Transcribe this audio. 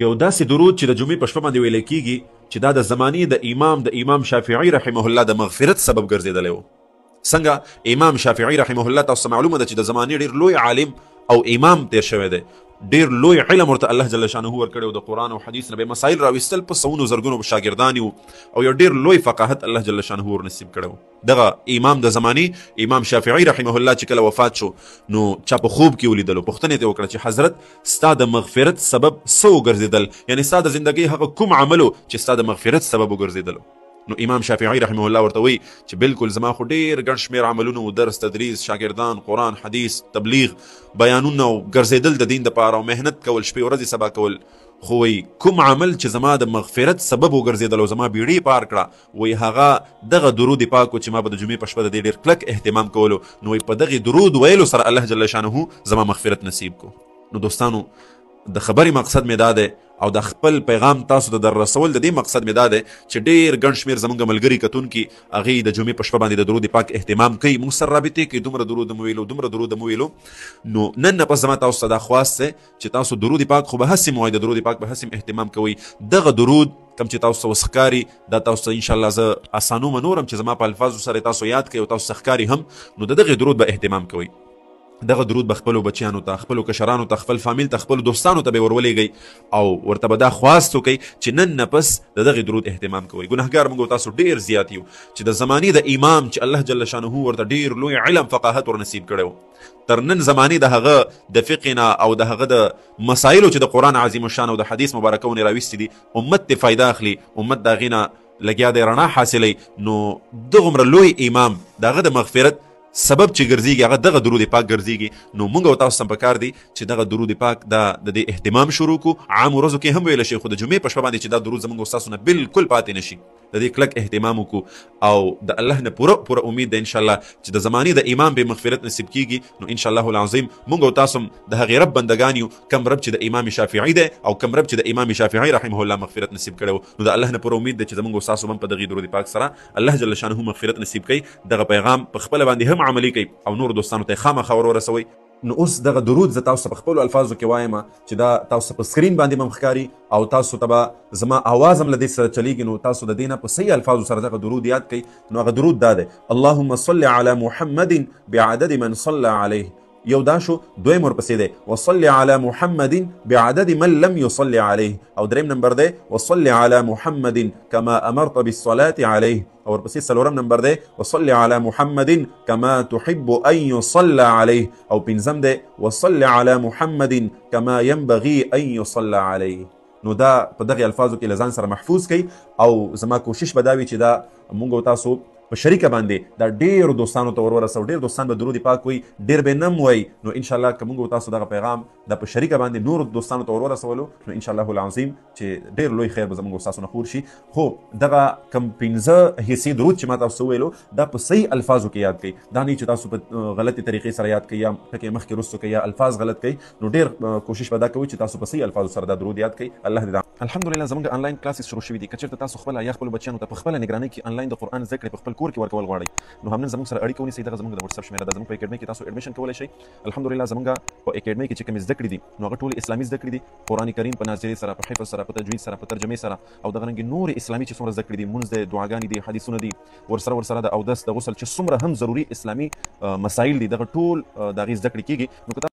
یو داسې درود چې د جمعې په شپه باندې ویل کېږي چې دا د زمانې د امام شافعي رحمه الله د مغفرت سبب ګرځېدلی و. څنګه امام شافعي رحمه الله تاسو معلومه ده چې د زمانې ډېر لوی عالم او امام تیر شوی دی، ډېر لوی علم ورته الله جل شانه ورکړی و، د قرآن او حدیث نه به مسایل راویستل په سوونو زرګونو شاګردان او یو ډېر لوی فقاهت الله جل شانه ور نصیب کړی و. دغه امام د زمانې امام شافعي رحمه الله چې کله وفات شو نو چا په خوب کې ولیدلو، پوښتنه یې وکړه چې حضرت ستا د مغفرت سبب څه وګرځېدل، یعنې ستا د زندګۍ هغه کوم عمل و چې ستا د مغفرت سبب وګرځېدلو؟ نو امام شافعي رحمه الله ورته وایي چې بالکل زما خو ډېر ګڼ شمېر عملونه و، درس تدریس، شاګردان، قرآن حدیث، تبلیغ، بیانونه او ګرځېدل د دین دپاره او محنت کول، شپې ورځې سبا کول، خو وایي کوم عمل چې زما د مغفرت سبب وګرځېدل او زما بیړۍ پار کړه، وایي هغه دغه درود پاک و چې ما به د جمعې په شپه د دې ډېر کلک اهتمام کولو، نو وایي په دغې درود ویلو سره الله جل شانه زما مغفرت نصیب کو. نو دوستانو د خبرې مقصد مې دا دی او د خپل پیغام تاسو ته در رسول د دې مقصد مې دا دی چې ډېر ګڼ شمېر زموږ ملګري کتونکي هغې د جمعې په شپه باندې د درود پاک اهتمام کوي، موږ سره رابطې کوي، دومره درود مو ویلو دومره درود مو ویلو. نو نن نه پس زما تاسو ته دا خواست دی چې تاسو درود پاک خو به هسې موایي، د درود پاک به هسې اهتمام کوئ. دغه درود کم چې تاسو ته وسښکاري دا تاسو ته انشاءالله زه اسانومه نورم چې زما په الفاظو سره تاسو یاد کوئ او تاسو ښکاري هم، نو د دغې درود به اهتمام کوئ. دغه درود به خپلو بچیانو ته، خپلو کشرانو ته، خپل فامیل ته، خپلو دوستانو ته به ورولېږئ او ورته به دا خواست وکئ چې نن نه پس د دغې درود اهتمام کوئ. ګنهګار موږ تاسو ډېر زیات یو چې د زمانې د امام چې الله جل شانه ورته ډېر لوی علم فقاهت ورنصیب کړی و، تر نن زمانې د هغه د فقه نه او د هغه د مسایلو چې د قرآن عظیم الشان او د حدیث مبارکونې راویستي دي، امت ترې فایده اخلي، امت د هغې نه لګیا دی رڼا حاصلوي. نو دغومره لوی امام د هغه د مغفرت سبب چې ګرځېږي هغه دغه درود پاک ګرځېږي. نو موږ او تاسو ته پکار دی چې دغه درود پاک د دې اهتمام شروع کړو، عام ورځو کې هم ویلی شي، خو د جمعې په شپه باندې چې دا درود زموږ او ستاسو نه بالکل پاتې نه شي، د دې کلک اهتمام وکړو او د الله نه پوره امید ده انشاءالله چې د زمانې د امام به مغفرت نصیب کیږي. نو انشاءالله العظیم موږ او تاسو د هغې رب بندګان یو کم رب چې د امام شافعي دی او کم رب چې د امام شافعي رحمه الله مغفرت نصیب کړی و. نو د الله نه پوره امید ده چې زموږ او ستاسو هم په دغې درود پاک سره الله جل شانه مغفرت نصیب کوي. دغه پیغام په خپله باندې هم عملي کوي او نور دوستانو ته خامخا ورسوئ. نو اوس دغه درود زه تاسو ته په خپلو الفاظو کې وایم چې دا تاسو په سکرین باندې هم ښکاري او تاسو ته به زما آواز هم له دې سره چلیږي، نو تاسو د دې نه په صحیح الفاظو سره دغه درود یاد کړئ. نو هغه درود دا دی: اللهم صل على محمد بعدد من صلى عليه. یو دا شو. دویم ورپسې دی وصل على محمد بعدد من لم يصل عليه. او دریم نمبر دی وصل على محمد كما امرت بالصلاة عليه. او ورپسې څلورم نمبر دی وصل على محمد كما تحب ان يصلى عليه. او پنځم دی وصل على محمد كما ينبغي ان يصلى عليه. نو دا په دغې الفاظو کې له ځان سره محفوظ کړئ او زما کوشش به دا وي چې دا موږ او تاسو په شریکه باندې دا ډېرو دوستانو ته ورسو. ډېر دوستان به درود پاک وایي، ډېر به نه م وایي. نو انشاءالله که موږ تاسو دغه پیغام دا په شریکه باندې نورو دوستانو ته ورسولو نو انشاءالله العظیم چې ډېر لوی خیر به زموږ ستاسو نه خور شي. خو دغه کم 15 حصې درود چې ما تاسو ویلو دا په صحیح الفاظو کې یاد کړئ، دا نه چې تاسو په غلطې طریقې سره یاد کړئ یا ټکې مخکې وروستو کوئ یا الفاظ غلط کوئ. نو ډېر کوشش به دا کوئ چې تاسو په صحیح الفاظو سره دا درود یاد کړئ. الله دې الحمدلله زموږ آنلاین کلاسز شروع شوي دي. که چېرته تاسو خپله یا خپلو بچیانو ته په خپله نګرانۍ کې آنلاین د قرآن زده کړې په خپل کور کې ورکول غواړئ نو همنن زموږ سره اړیکه ونیسئ. دغه زموږ د واتساپ شمیره ده. زموږ په اکیډمۍ کې تاسو ایډمیشن کولی شئ. الحمدلله زموږ په اکیډمۍ کې چې کومې زده کړې دي نو هغه ټولې اسلامي زده کړې دي، قرآن کریم په ناظرې سره، په حفظ سره، په تجوید سره، په ترجمې سره او دغه رنګې نورې اسلامي چې څومره زده کړې دي، مونځ دی، دعاګانې دي، حدیثونه دي، ورسره د اودس د غسل چې څومره هم ضروري اسلامي مسایل دي، دغه ټول د هغې زده کړې کېږي. نو